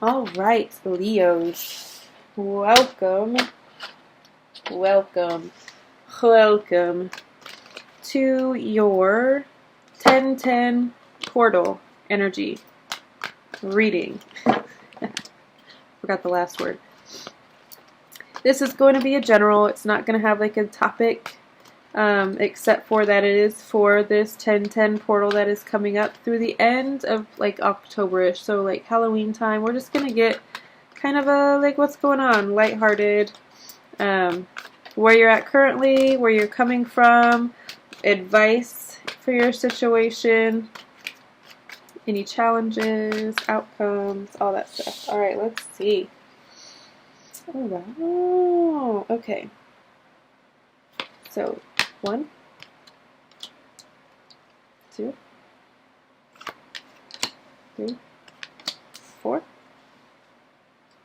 All right, Leos, welcome, welcome, welcome to your 10-10 portal energy reading. Forgot the last word. This is going to be a general. It's not going to have like a topic, except for that it is for this 10-10 portal that is coming up through the end of like October-ish, so like Halloween time. We're just going to get kind of a like what's going on, lighthearted, where you're at currently, where you're coming from, advice for your situation, any challenges, outcomes, all that stuff. Alright, let's see. Oh, wow. Okay. So, 1, 2, 3, 4.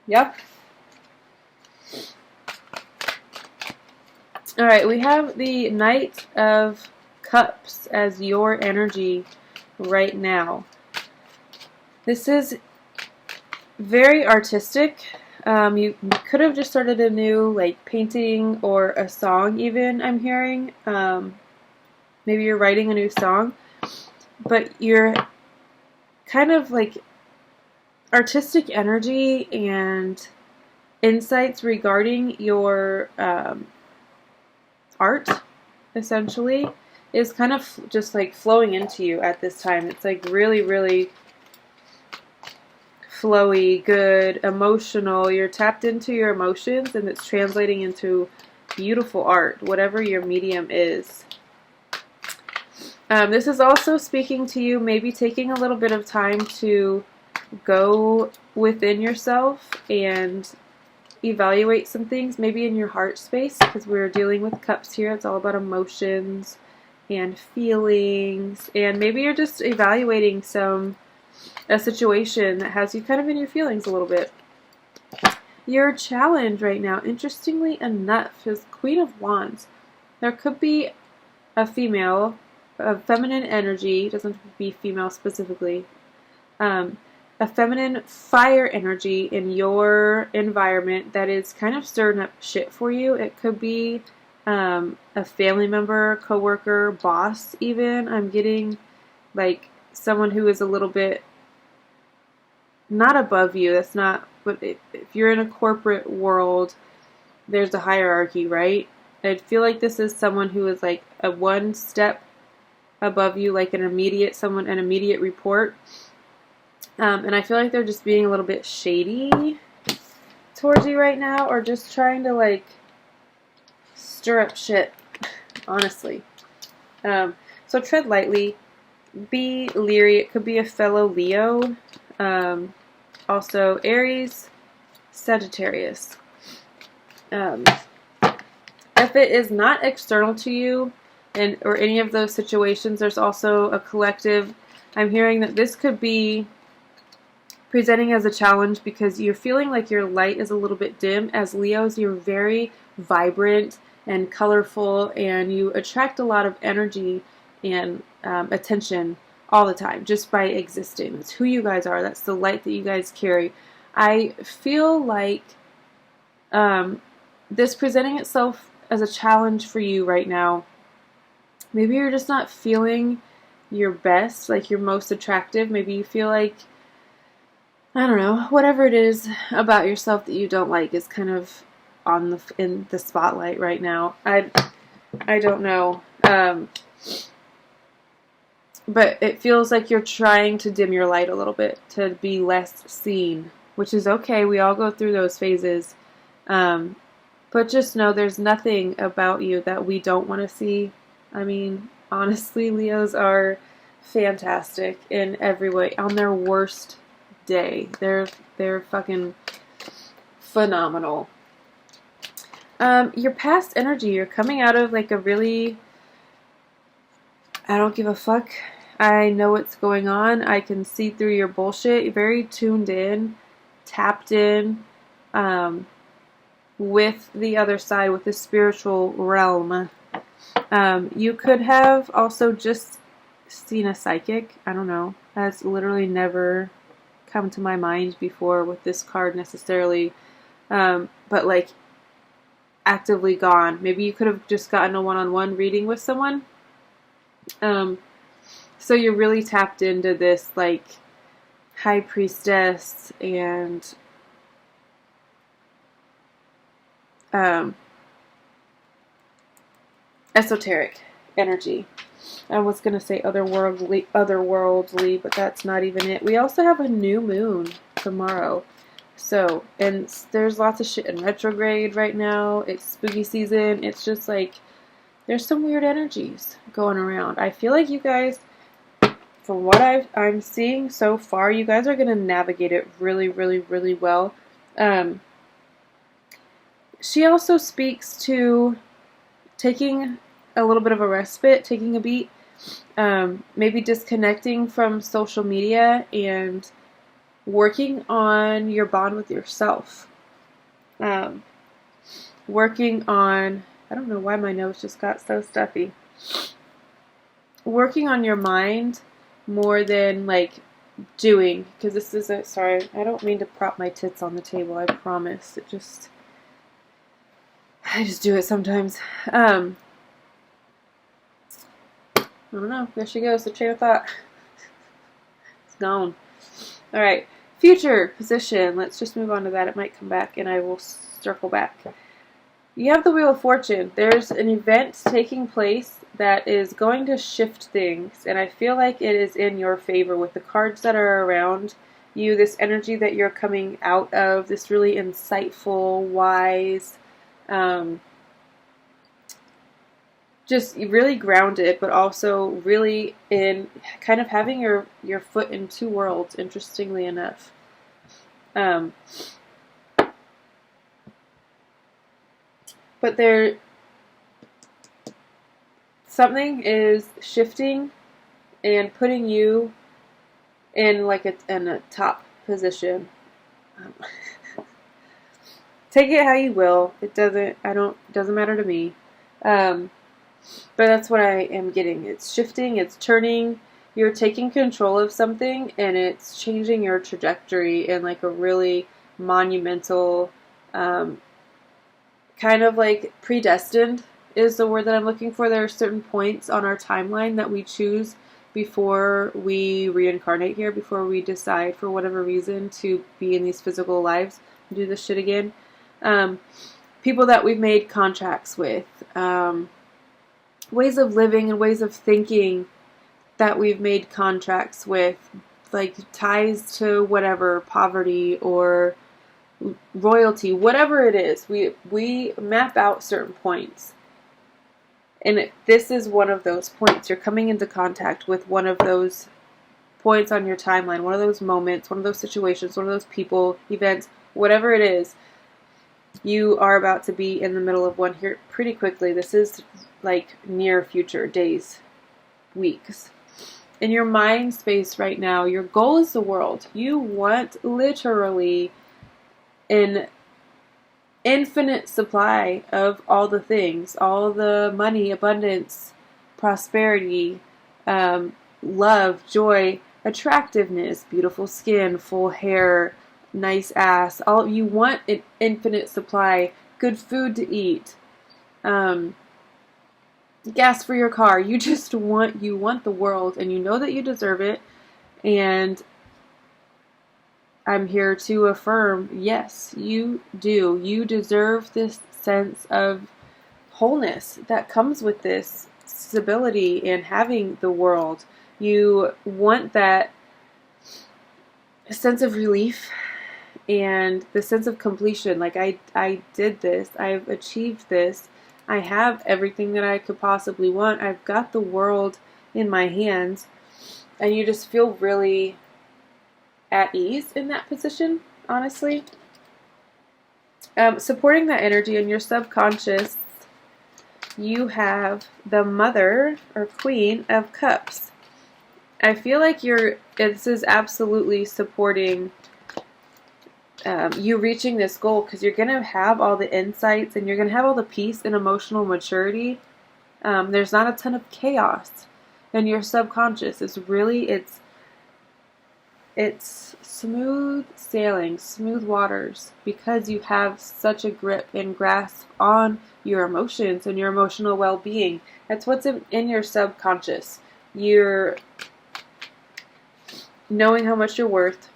Yep. Alright, we have the Knight of Cups as your energy right now. This is very artistic. You could have just started a new like painting or a song even, I'm hearing. Maybe you're writing a new song, but you're kind of like artistic energy and insights regarding your art, essentially, is kind of just like flowing into you at this time. It's like really, really flowy, good, emotional. You're tapped into your emotions and it's translating into beautiful art, whatever your medium is. This is also speaking to you, maybe taking a little bit of time to go within yourself and evaluate some things, maybe in your heart space, because we're dealing with cups here. It's all about emotions and feelings, and maybe you're just evaluating a situation that has you kind of in your feelings a little bit. Your challenge right now, interestingly enough, is Queen of Wands. There could be a female, a feminine energy, it doesn't have to be female specifically, a feminine fire energy in your environment that is kind of stirring up shit for you. It could be a family member, coworker, boss even. I'm getting like someone who is a little bit not above you. That's not, but if you're in a corporate world, there's a hierarchy, right? I feel like this is someone who is like a one step above you, like an immediate report. And I feel like they're just being a little bit shady towards you right now, or just trying to like stir up shit, honestly. So tread lightly, be leery. It could be a fellow Leo, also Aries, Sagittarius. If it is not external to you or any of those situations, there's also a collective. I'm hearing that this could be presenting as a challenge because you're feeling like your light is a little bit dim. As Leos, you're very vibrant and colorful, and you attract a lot of energy and attention all the time just by existing. That's who you guys are. That's the light that you guys carry. I feel like this presenting itself as a challenge for you right now. Maybe you're just not feeling your best, like your most attractive. Maybe you feel like, I don't know, whatever it is about yourself that you don't like is kind of in the spotlight right now. I don't know. But it feels like you're trying to dim your light a little bit to be less seen, which is okay. We all go through those phases. But just know there's nothing about you that we don't want to see. I mean, honestly, Leos are fantastic in every way. On their worst day, they're fucking phenomenal. Your past energy, you're coming out of like a really, I don't give a fuck. I know what's going on. I can see through your bullshit. You're very tuned in, tapped in, with the other side, with the spiritual realm. You could have also just seen a psychic. I don't know. That's literally never come to my mind before with this card necessarily, but like actively gone. Maybe you could have just gotten a one-on-one reading with someone. So you're really tapped into this like high priestess and esoteric energy. I was going to say otherworldly, but that's not even it. We also have a new moon tomorrow. So, and there's lots of shit in retrograde right now. It's spooky season. It's just like, there's some weird energies going around. I feel like you guys, from what I'm seeing so far, you guys are going to navigate it really, really, really well. She also speaks to taking a little bit of a respite, taking a beat, maybe disconnecting from social media and working on your bond with yourself. Working on, I don't know why my nose just got so stuffy. Working on your mind more than like doing, because this is a, sorry, I don't mean to prop my tits on the table, I promise. I just do it sometimes. I don't know. There she goes. The train of thought. It's gone. Alright. Future position. Let's just move on to that. It might come back and I will circle back. You have the Wheel of Fortune. There's an event taking place that is going to shift things. And I feel like it is in your favor with the cards that are around you. This energy that you're coming out of. This really insightful, wise, just really grounded, but also really in kind of having your foot in two worlds, interestingly enough. But something is shifting and putting you in like in a top position. Take it how you will. It doesn't matter to me. But that's what I am getting. It's shifting, it's turning, you're taking control of something, and it's changing your trajectory in like a really monumental, kind of like predestined is the word that I'm looking for. There are certain points on our timeline that we choose before we reincarnate here, before we decide for whatever reason to be in these physical lives and do this shit again. People that we've made contracts with, ways of living and ways of thinking that we've made contracts with, like ties to whatever, poverty or royalty, whatever it is, we map out certain points. And this is one of those points. You're coming into contact with one of those points on your timeline, one of those moments, one of those situations, one of those people, events, whatever it is. You are about to be in the middle of one here pretty quickly. This is like near future, days, weeks. In your mind space right now, your goal is the world. You want literally an infinite supply of all the things, all the money, abundance, prosperity, love, joy, attractiveness, beautiful skin, full hair, nice ass. All you want an infinite supply, good food to eat, gas for your car. You want the world, and you know that you deserve it. And I'm here to affirm, yes, you do. You deserve this sense of wholeness that comes with this stability and having the world. You want that sense of relief and the sense of completion. Like, I did this. I've achieved this. I have everything that I could possibly want. I've got the world in my hands. And you just feel really at ease in that position, honestly. Supporting that energy in your subconscious, you have the Mother or Queen of Cups. I feel like this is absolutely supporting you reaching this goal, because you're going to have all the insights and you're going to have all the peace and emotional maturity. There's not a ton of chaos in your subconscious. It's It's smooth sailing, smooth waters, because you have such a grip and grasp on your emotions and your emotional well-being. That's what's in your subconscious. You're knowing how much you're worth,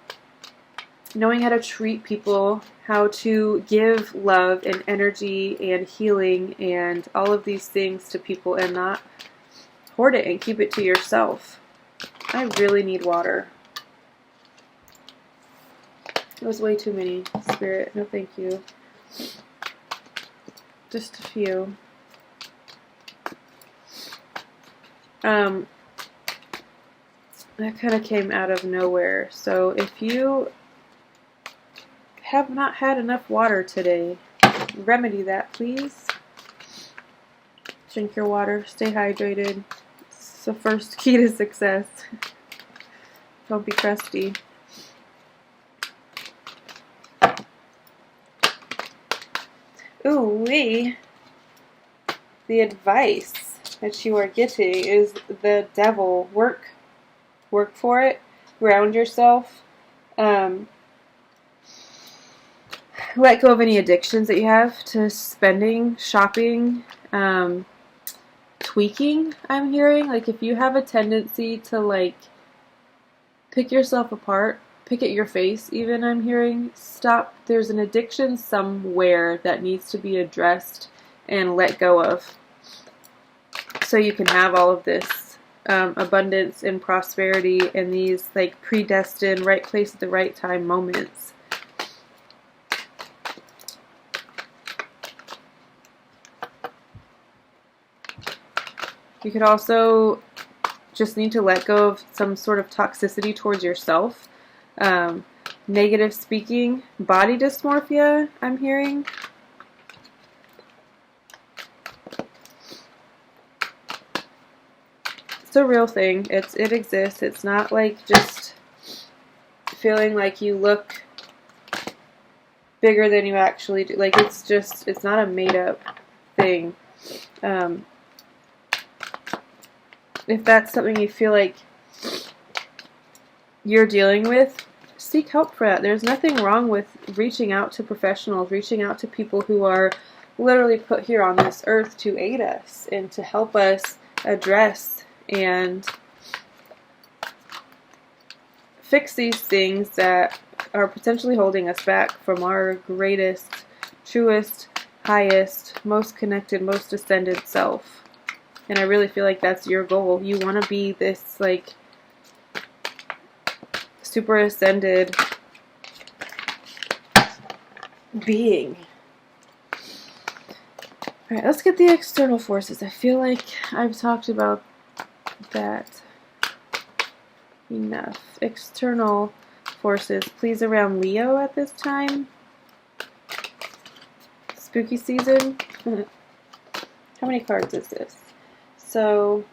knowing how to treat people, how to give love and energy and healing and all of these things to people and not hoard it and keep it to yourself. I really need water. It was way too many, Spirit. No, thank you. Just a few. That kind of came out of nowhere. So if you have not had enough water today, remedy that, please. Drink your water. Stay hydrated. It's the first key to success. Don't be crusty. Ooh-wee. The advice that you are getting is the devil. Work for it. Ground yourself. Let go of any addictions that you have to spending, shopping, tweaking, I'm hearing. Like, if you have a tendency to, like, pick yourself apart, pick at your face even, I'm hearing, stop. There's an addiction somewhere that needs to be addressed and let go of, so you can have all of this abundance and prosperity and these, like, predestined, right place at the right time moments. You could also just need to let go of some sort of toxicity towards yourself. Negative speaking, body dysmorphia, I'm hearing. It's a real thing. It exists. It's not like just feeling like you look bigger than you actually do. Like, it's not a made up thing. If that's something you feel like you're dealing with, seek help for that. There's nothing wrong with reaching out to professionals, reaching out to people who are literally put here on this earth to aid us and to help us address and fix these things that are potentially holding us back from our greatest, truest, highest, most connected, most ascended self. And I really feel like that's your goal. You want to be this, like, super ascended being. Alright, let's get the external forces. I feel like I've talked about that enough. External forces. Please, around Leo at this time. Spooky season. How many cards is this? So,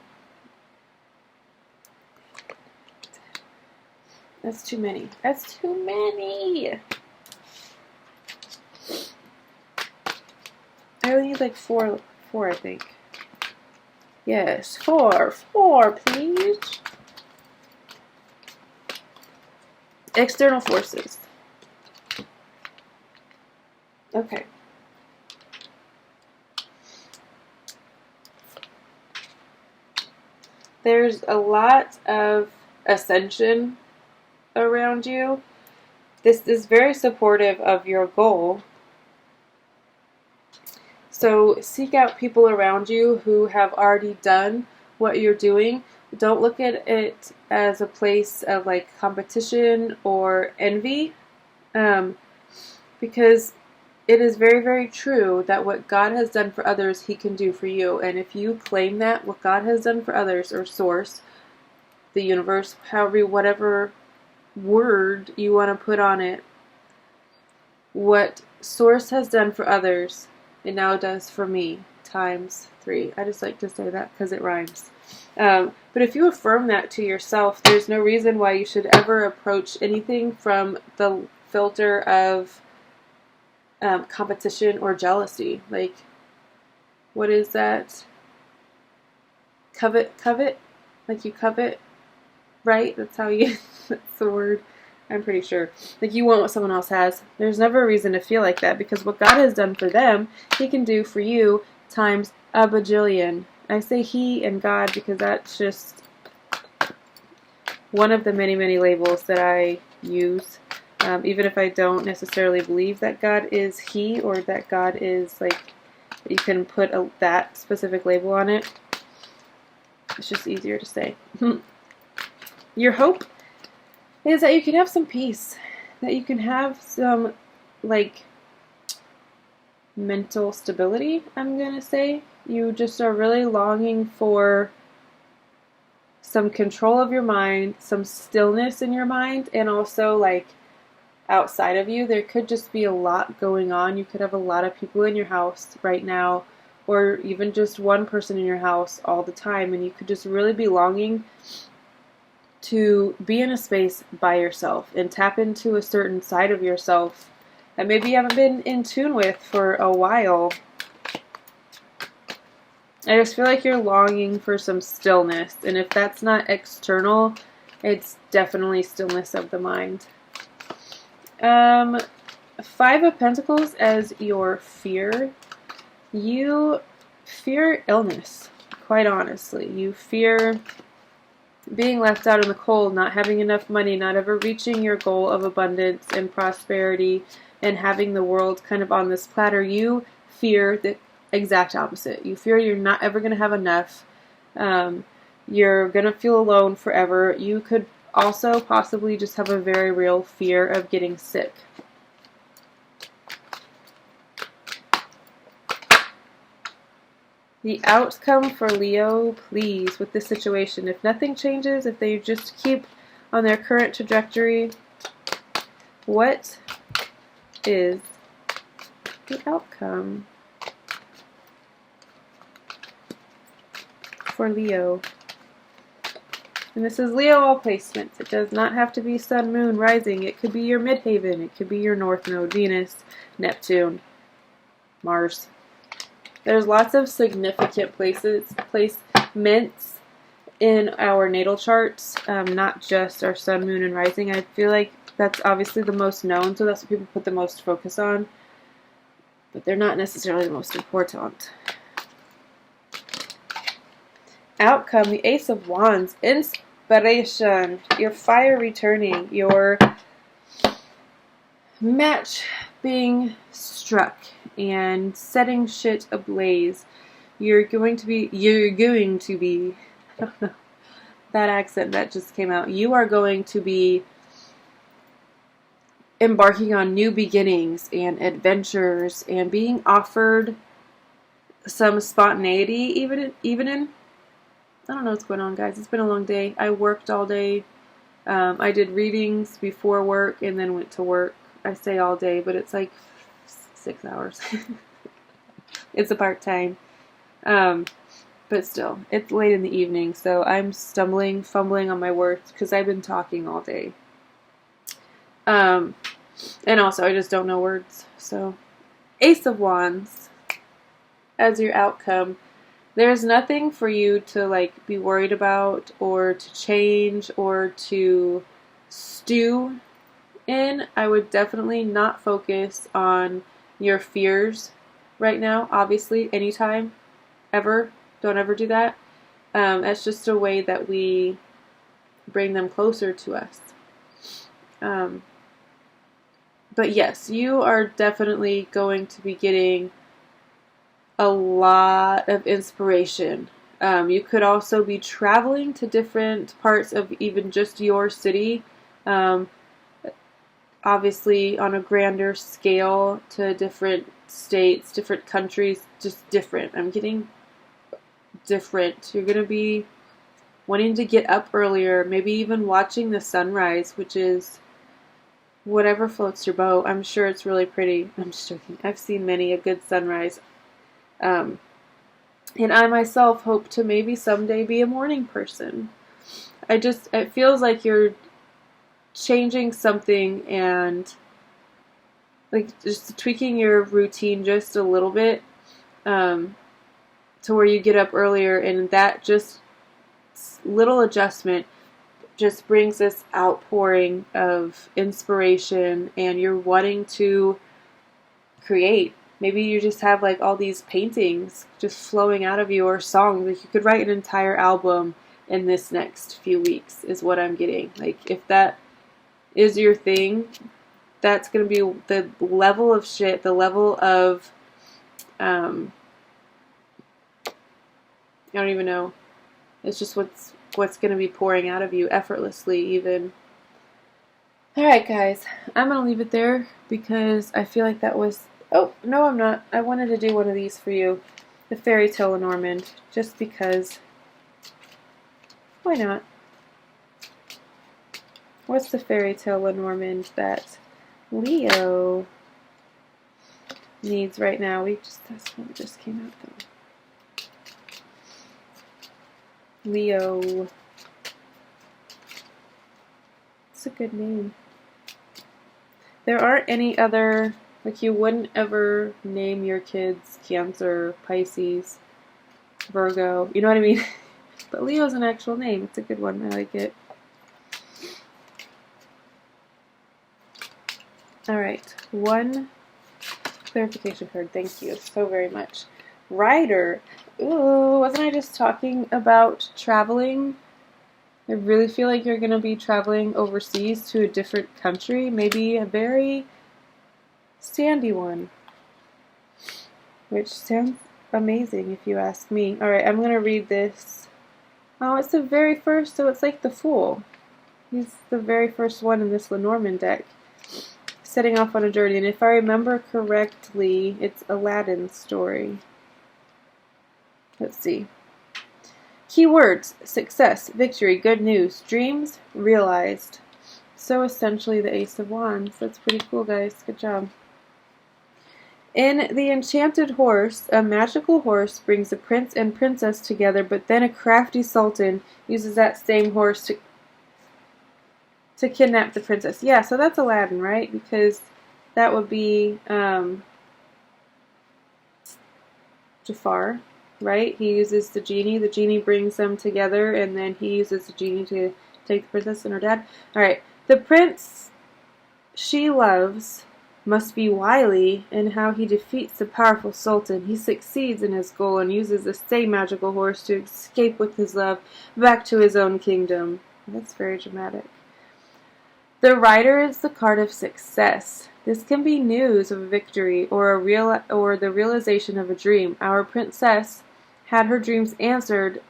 that's too many. That's too many! I only need like four, I think. Yes, four, please. External forces. Okay. There's a lot of ascension around you. This is very supportive of your goal. So seek out people around you who have already done what you're doing. Don't look at it as a place of, like, competition or envy, because it is very, very true that what God has done for others, He can do for you. And if you claim that, what God has done for others, or Source, the universe, however, whatever word you want to put on it, what Source has done for others, it now does for me, times 3. I just like to say that because it rhymes. But if you affirm that to yourself, there's no reason why you should ever approach anything from the filter of competition or jealousy. Like, what is that? Covet? Like, you covet, right? That's how you, that's the word. I'm pretty sure. Like, you want what someone else has. There's never a reason to feel like that, because what God has done for them, He can do for you times a bajillion. I say He and God because that's just one of the many, many labels that I use. Even if I don't necessarily believe that God is He, or that God is, like, you can put that specific label on it. It's just easier to say. Your hope is that you can have some peace, that you can have some, like, mental stability, I'm going to say. You just are really longing for some control of your mind, some stillness in your mind, and also, like, outside of you, there could just be a lot going on. You could have a lot of people in your house right now, or even just one person in your house all the time, and you could just really be longing to be in a space by yourself and tap into a certain side of yourself that maybe you haven't been in tune with for a while. I just feel like you're longing for some stillness, and if that's not external, it's definitely stillness of the mind. 5 of Pentacles as your fear. You fear illness, quite honestly. You fear being left out in the cold, not having enough money, not ever reaching your goal of abundance and prosperity, and having the world kind of on this platter. You fear the exact opposite. You fear you're not ever going to have enough. You're going to feel alone forever. You could also possibly just have a very real fear of getting sick. The outcome for Leo, please, with this situation. If nothing changes, if they just keep on their current trajectory, what is the outcome for Leo? And this is Leo all placements. It does not have to be Sun, Moon, Rising. It could be your midhaven. It could be your North Node, Venus, Neptune, Mars. There's lots of significant placements in our natal charts, not just our Sun, Moon, and Rising. I feel like that's obviously the most known, so that's what people put the most focus on. But they're not necessarily the most important. Outcome, the Ace of Wands, inspiration, your fire returning, your match being struck and setting shit ablaze. You're going to be, I don't know, that accent that just came out. You are going to be embarking on new beginnings and adventures and being offered some spontaneity even in, I don't know what's going on, guys. It's been a long day. I worked all day. I did readings before work and then went to work. I say all day, but it's like 6 hours. It's a part-time. But still, it's late in the evening, so I'm fumbling on my words because I've been talking all day. And also, I just don't know words. So, Ace of Wands as your outcome. There's nothing for you to, like, be worried about or to change or to stew in. I would definitely not focus on your fears right now. Obviously, anytime, ever. Don't ever do that. That's just a way that we bring them closer to us. But yes, you are definitely going to be getting a lot of inspiration. You could also be traveling to different parts of even just your city. Obviously on a grander scale to different states, different countries, just different. I'm getting different. You're going to be wanting to get up earlier, maybe even watching the sunrise, which is whatever floats your boat. I'm sure it's really pretty. I'm just joking. I've seen many a good sunrise. And I myself hope to maybe someday be a morning person. It feels like you're changing something and like just tweaking your routine just a little bit, to where you get up earlier, and that just little adjustment just brings this outpouring of inspiration, and you're wanting to create. Maybe you just have like all these paintings just flowing out of you, or songs. Like you could write an entire album in this next few weeks is what I'm getting. Like if that is your thing, that's going to be the level of shit, the level of, I don't even know. It's just what's going to be pouring out of you effortlessly even. Alright guys, I'm going to leave it there because I feel like that was, oh, no I'm not. I wanted to do one of these for you. The Fairy Tale Lenormand, just because, why not? What's the Fairy Tale Lenormand that Leo needs right now? That's what just came out though. Leo. It's a good name. There aren't any other, like you wouldn't ever name your kids Cancer, Pisces, Virgo. You know what I mean? But Leo's an actual name. It's a good one. I like it. Alright. One clarification card. Thank you so very much. Rider. Ooh, wasn't I just talking about traveling? I really feel like you're going to be traveling overseas to a different country. Maybe a very sandy one. Which sounds amazing if you ask me. Alright, I'm going to read this. Oh, it's the very first, so it's like the Fool. He's the very first one in this Lenormand deck. Setting off on a journey. And if I remember correctly, it's Aladdin's story. Let's see. Keywords: success, victory, good news, dreams realized. So essentially the Ace of Wands. That's pretty cool, guys. Good job. In The Enchanted Horse, a magical horse brings a prince and princess together, but then a crafty sultan uses that same horse to kidnap the princess. Yeah, so that's Aladdin, right? Because that would be Jafar. Right? He uses the genie brings them together, and then he uses the genie to take the princess and her dad. Alright, the prince she loves must be wily in how he defeats the powerful sultan. He succeeds in his goal and uses the same magical horse to escape with his love back to his own kingdom. That's very dramatic. The Rider is the card of success. This can be news of a victory or the realization of a dream. Our princess had her dreams answered.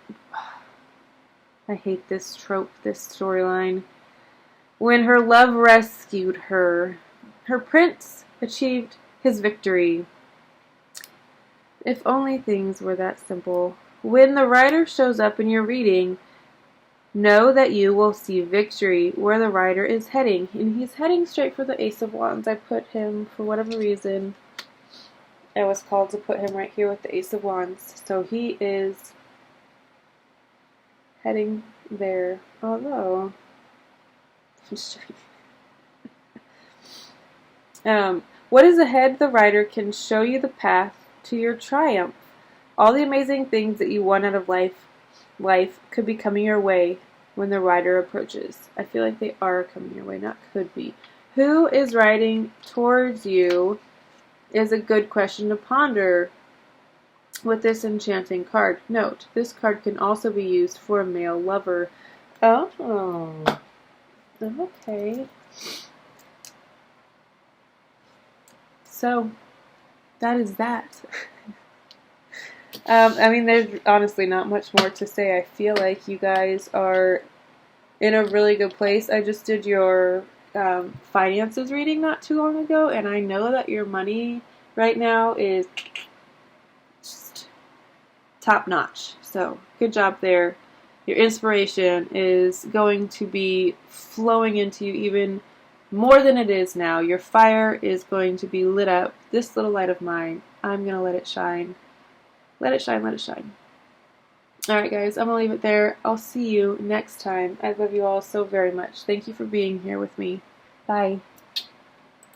I hate this trope, this storyline. When her love rescued her, her prince achieved his victory. If only things were that simple. When the Rider shows up in your reading, know that you will see victory where the Rider is heading. And he's heading straight for the Ace of Wands. I put him, for whatever reason, I was called to put him right here with the Ace of Wands. So he is heading there. Although, what is ahead? The Rider can show you the path to your triumph. All the amazing things that you want out of life could be coming your way when the Rider approaches. I feel like they are coming your way, not could be. Who is riding towards you is a good question to ponder with this enchanting card. Note, this card can also be used for a male lover. Oh, okay. So, that is that. I mean, there's honestly not much more to say. I feel like you guys are in a really good place. I just did your finances reading not too long ago, and I know that your money right now is just top notch. So, good job there. Your inspiration is going to be flowing into you even more than it is now. Your fire is going to be lit up. This little light of mine, I'm going to let it shine. Let it shine, let it shine. Alright guys, I'm going to leave it there. I'll see you next time. I love you all so very much. Thank you for being here with me. Bye.